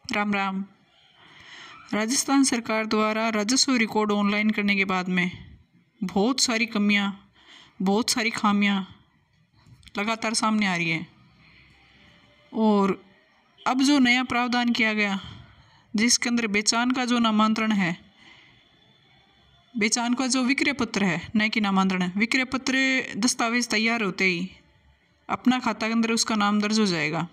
राम राम। राजस्थान सरकार द्वारा राजस्व रिकॉर्ड ऑनलाइन करने के बाद में बहुत सारी कमियां, बहुत सारी खामियां लगातार सामने आ रही है। और अब जो नया प्रावधान किया गया, जिसके अंदर बेचान का जो नामांतरण है, बेचान का जो विक्रय पत्र है, न कि नामांतरण है, विक्रय पत्र दस्तावेज तैयार होते ही अपना खाता के अंदर उसका नाम दर्ज हो जाएगा।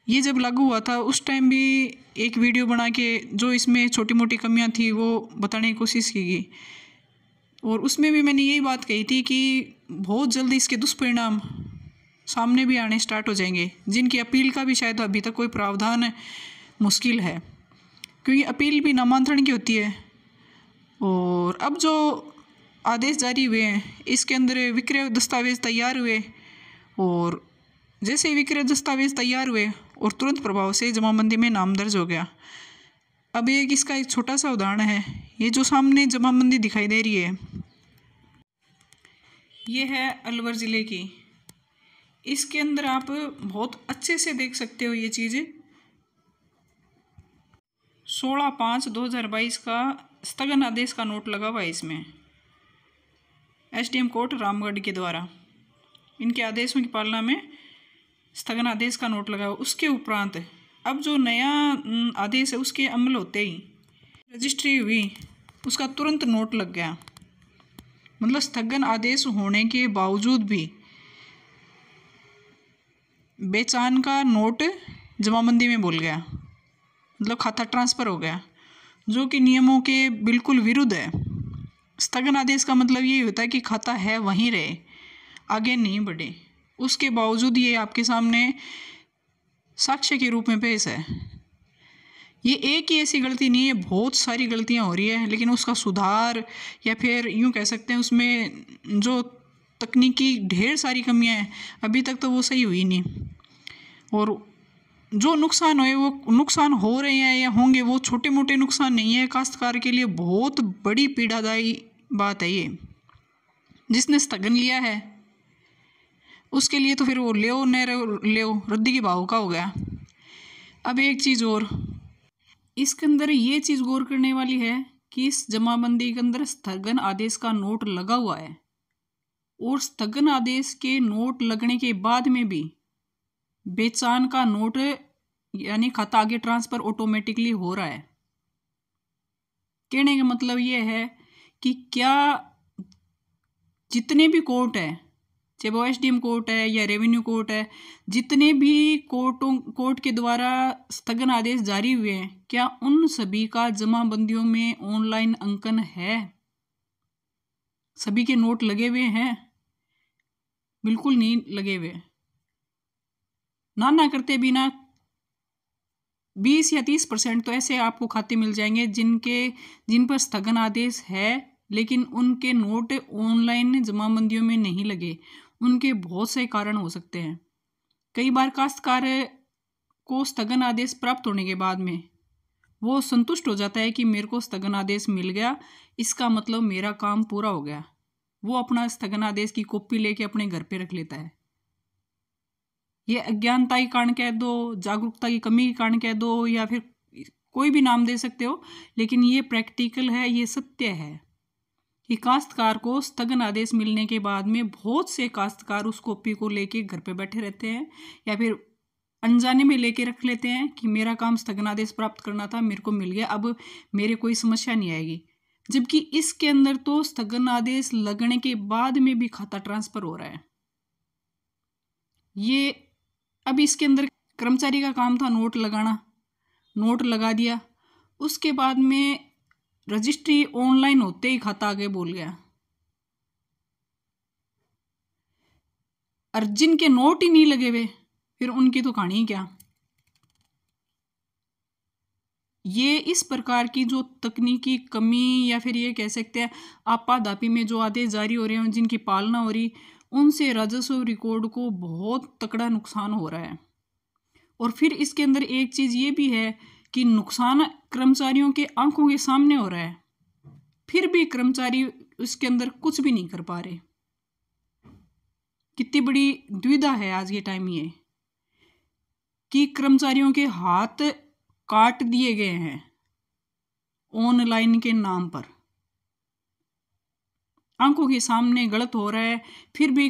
ये जब लागू हुआ था उस टाइम भी एक वीडियो बना के जो इसमें छोटी मोटी कमियां थी वो बताने की कोशिश की गई, और उसमें भी मैंने यही बात कही थी कि बहुत जल्दी इसके दुष्परिणाम सामने भी आने स्टार्ट हो जाएंगे, जिनकी अपील का भी शायद अभी तक कोई प्रावधान मुश्किल है, क्योंकि अपील भी नामांतरण की होती है। और अब जो आदेश जारी हुए हैं इसके अंदर विक्रय दस्तावेज तैयार हुए, और जैसे ही विक्रय दस्तावेज तैयार हुए और तुरंत प्रभाव से जमाबंदी में नाम दर्ज हो गया। अब इसका एक छोटा सा उदाहरण है, ये जो सामने जमाबंदी दिखाई दे रही है, ये है अलवर ज़िले की। इसके अंदर आप बहुत अच्छे से देख सकते हो ये चीज़ 16/5/2022 का स्थगन आदेश का नोट लगा हुआ है। इसमें एसडीएम कोर्ट रामगढ़ के द्वारा इनके आदेशों की पालना में स्थगन आदेश का नोट लगा हुआ। उसके उपरांत अब जो नया आदेश है उसके अमल होते ही रजिस्ट्री हुई, उसका तुरंत नोट लग गया। मतलब स्थगन आदेश होने के बावजूद भी बेचान का नोट जमाबंदी में बोल गया, मतलब खाता ट्रांसफ़र हो गया, जो कि नियमों के बिल्कुल विरुद्ध है। स्थगन आदेश का मतलब ये होता है कि खाता है वहीं रहे, आगे नहीं बढ़े। उसके बावजूद ये आपके सामने साक्ष्य के रूप में पेश है। ये एक ही ऐसी गलती नहीं है, बहुत सारी गलतियां हो रही है, लेकिन उसका सुधार या फिर यूँ कह सकते हैं उसमें जो तकनीकी ढेर सारी कमियां हैं अभी तक तो वो सही हुई नहीं। और जो नुकसान हुए वो नुकसान हो रहे हैं या होंगे वो छोटे मोटे नुकसान नहीं है, काश्तकार के लिए बहुत बड़ी पीड़ादायी बात है ये। जिसने स्थगन लिया है उसके लिए तो फिर वो ले रद्दी के भाव का हो गया। अब एक चीज़ और इसके अंदर ये चीज़ गौर करने वाली है कि इस जमाबंदी के अंदर स्थगन आदेश का नोट लगा हुआ है, और स्थगन आदेश के नोट लगने के बाद में भी बेचान का नोट यानी खाता आगे ट्रांसफ़र ऑटोमेटिकली हो रहा है। कहने का मतलब ये है कि क्या जितने भी कोर्ट है, चाहे वो एसडीएम कोर्ट है या रेवेन्यू कोर्ट है, जितने भी कोर्ट के द्वारा स्थगन आदेश जारी हुए हैं, क्या उन सभी का जमाबंदियों में ऑनलाइन अंकन है? सभी के नोट लगे हुए हैं? बिल्कुल नहीं लगे हुए। ना करते बिना 20 या 30% तो ऐसे आपको खाते मिल जाएंगे जिन पर स्थगन आदेश है, लेकिन उनके नोट ऑनलाइन जमाबंदियों में नहीं लगे। उनके बहुत से कारण हो सकते हैं। कई बार काश्तकार को स्थगन आदेश प्राप्त होने के बाद में वो संतुष्ट हो जाता है कि मेरे को स्थगन आदेश मिल गया, इसका मतलब मेरा काम पूरा हो गया। वो अपना स्थगन आदेश की कॉपी लेके अपने घर पे रख लेता है। ये अज्ञानता के कारण कह दो, जागरूकता की कमी के कारण कह दो, या फिर कोई भी नाम दे सकते हो, लेकिन ये प्रैक्टिकल है, ये सत्य है कि काश्तकार को स्थगन आदेश मिलने के बाद में बहुत से काश्तकार उस कॉपी को लेके घर पे बैठे रहते हैं, या फिर अनजाने में लेके रख लेते हैं कि मेरा काम स्थगन आदेश प्राप्त करना था, मेरे को मिल गया, अब मेरे कोई समस्या नहीं आएगी। जबकि इसके अंदर तो स्थगन आदेश लगने के बाद में भी खाता ट्रांसफ़र हो रहा है। ये अब इसके अंदर कर्मचारी का काम था नोट लगाना, नोट लगा दिया, उसके बाद में रजिस्ट्री ऑनलाइन होते ही खाता आगे बोल गया। और जिनके नोट ही नहीं लगे हुए फिर उनकी तो कहानी ही क्या। ये इस प्रकार की जो तकनीकी कमी या फिर ये कह सकते हैं आपाधापी में जो आदेश जारी हो रहे हैं, जिनकी पालना हो रही, उनसे राजस्व रिकॉर्ड को बहुत तगड़ा नुकसान हो रहा है। और फिर इसके अंदर एक चीज़ ये भी है कि नुकसान कर्मचारियों के आंखों के सामने हो रहा है, फिर भी कर्मचारी उसके अंदर कुछ भी नहीं कर पा रहे। कितनी बड़ी दुविधा है आज के टाइम ये। कि कर्मचारियों के हाथ काट दिए गए हैं ऑनलाइन के नाम पर। आंखों के सामने गलत हो रहा है, फिर भी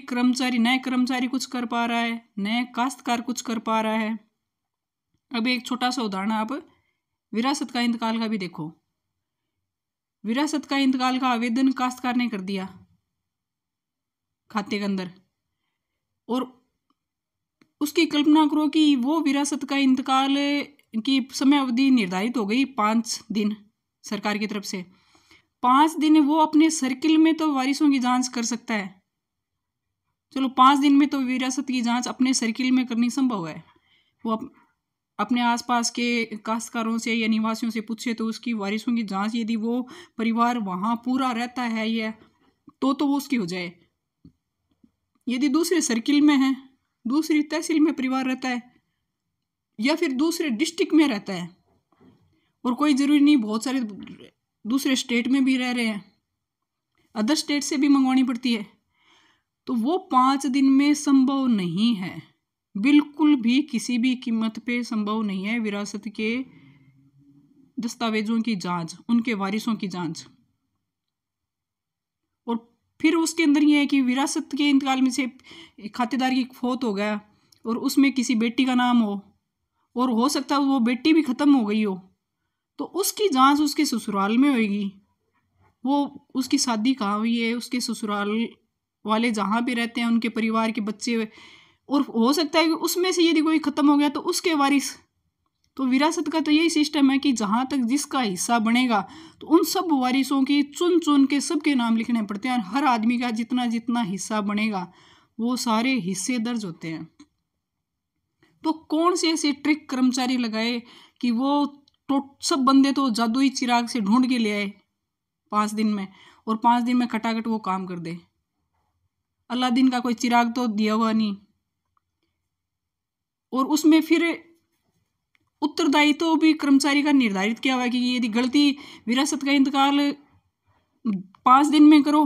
नए कर्मचारी कुछ कर पा रहा है, नए काश्तकार कुछ कर पा रहा है। अब एक छोटा सा उदाहरण आप विरासत का इंतकाल का भी देखो। विरासत का इंतकाल का आवेदन काश्तकार ने कर दिया खाते के अंदर, और उसकी कल्पना करो कि वो विरासत का इंतकाल की समय अवधि निर्धारित हो गई 5 दिन सरकार की तरफ से। 5 दिन वो अपने सर्किल में तो वारिसों की जांच कर सकता है, चलो 5 दिन में तो विरासत की जांच अपने सर्किल में करनी संभव है। वो अपने आसपास के काश्तकारों से या निवासियों से पूछे तो उसकी वारिसों की जांच, यदि वो परिवार वहाँ पूरा रहता है या तो वो उसकी हो जाए। यदि दूसरे सर्किल में है, दूसरी तहसील में परिवार रहता है या फिर दूसरे डिस्ट्रिक्ट में रहता है, और कोई ज़रूरी नहीं, बहुत सारे दूसरे स्टेट में भी रह रहे हैं, अदर स्टेट से भी मंगवानी पड़ती है, तो वो 5 दिन में संभव नहीं है, बिल्कुल भी किसी भी कीमत पे संभव नहीं है विरासत के दस्तावेजों की जांच, उनके वारिसों की जांच। और फिर उसके अंदर ये है कि विरासत के इंतकाल में से खातेदार की फौत हो गया और उसमें किसी बेटी का नाम हो, और हो सकता है वो बेटी भी ख़त्म हो गई हो, तो उसकी जांच उसके ससुराल में होगी। वो उसकी शादी कहाँ हुई है, उसके ससुराल वाले जहाँ भी रहते हैं उनके परिवार के बच्चे, और हो सकता है कि उसमें से यदि कोई ख़त्म हो गया तो उसके वारिस। तो विरासत का तो यही सिस्टम है कि जहाँ तक जिसका हिस्सा बनेगा तो उन सब वारिसों की चुन चुन के सबके नाम लिखने पड़ते हैं, और हर आदमी का जितना जितना हिस्सा बनेगा वो सारे हिस्से दर्ज होते हैं। तो कौन से ऐसे ट्रिक कर्मचारी लगाए कि वो सब बंदे तो जादुई चिराग से ढूंढ के ले आए 5 दिन में, और 5 दिन में खटाखट वो काम कर दे। अलादीन का कोई चिराग तो दिया हुआ नहीं। और उसमें फिर उत्तरदायित्व भी कर्मचारी का निर्धारित किया हुआ है कि यदि गलती विरासत का इंतकाल 5 दिन में करो,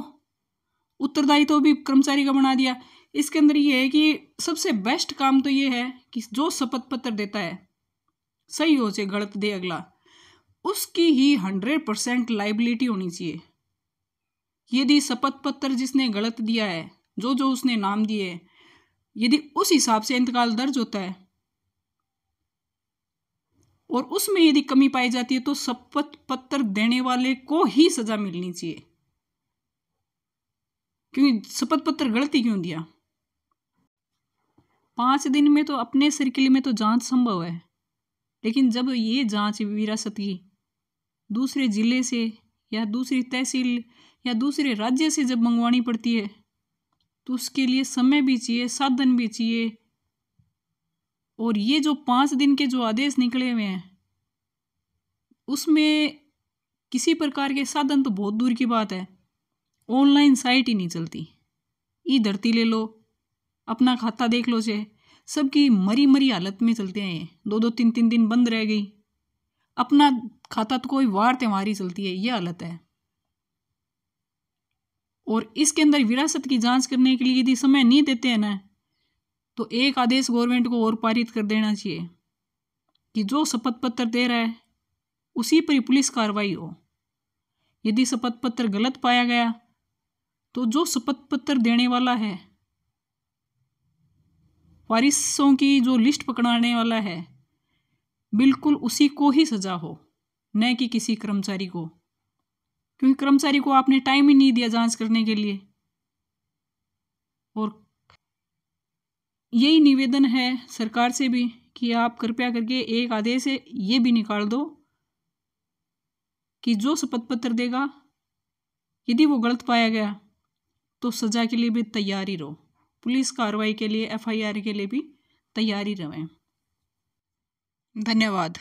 उत्तरदायित्व भी कर्मचारी का बना दिया। इसके अंदर ये है कि सबसे बेस्ट काम तो ये है कि जो शपथ पत्र देता है, सही हो चाहे गलत दे अगला, उसकी ही 100% लाइबिलिटी होनी चाहिए। यदि शपथ पत्र जिसने गलत दिया है, जो जो उसने नाम दिए, यदि उस हिसाब से इंतकाल दर्ज होता है और उसमें यदि कमी पाई जाती है तो शपथ पत्र देने वाले को ही सजा मिलनी चाहिए। क्योंकि शपथ पत्र गलती क्यों दिया? 5 दिन में तो अपने सर्किल में तो जांच संभव है, लेकिन जब ये जांच विरासत की दूसरे जिले से या दूसरी तहसील या दूसरे राज्य से जब मंगवानी पड़ती है तो उसके लिए समय भी चाहिए, साधन भी चाहिए। और ये जो 5 दिन के जो आदेश निकले हुए हैं उसमें किसी प्रकार के साधन तो बहुत दूर की बात है, ऑनलाइन साइट ही नहीं चलती। ई धरती ले लो, अपना खाता देख लो, से सबकी मरी मरी हालत में चलते हैं, 2-2 3-3 दिन बंद रह गई, अपना खाता तो कोई वार त्योहार ही चलती है, ये हालत है। और इसके अंदर विरासत की जांच करने के लिए यदि समय नहीं देते हैं ना, तो एक आदेश गवर्नमेंट को और पारित कर देना चाहिए कि जो शपथ पत्र दे रहा है उसी पर ही पुलिस कार्रवाई हो। यदि शपथ पत्र गलत पाया गया तो जो शपथ पत्र देने वाला है, वारिसों की जो लिस्ट पकड़ाने वाला है, बिल्कुल उसी को ही सजा हो, न कि किसी कर्मचारी को, क्योंकि कर्मचारी को आपने टाइम ही नहीं दिया जांच करने के लिए। और यही निवेदन है सरकार से भी कि आप कृपया करके एक आदेश है ये भी निकाल दो कि जो शपथ पत्र देगा यदि वो गलत पाया गया तो सजा के लिए भी तैयारी रहो, पुलिस कार्रवाई के लिए, FIR के लिए भी तैयारी रहें। धन्यवाद।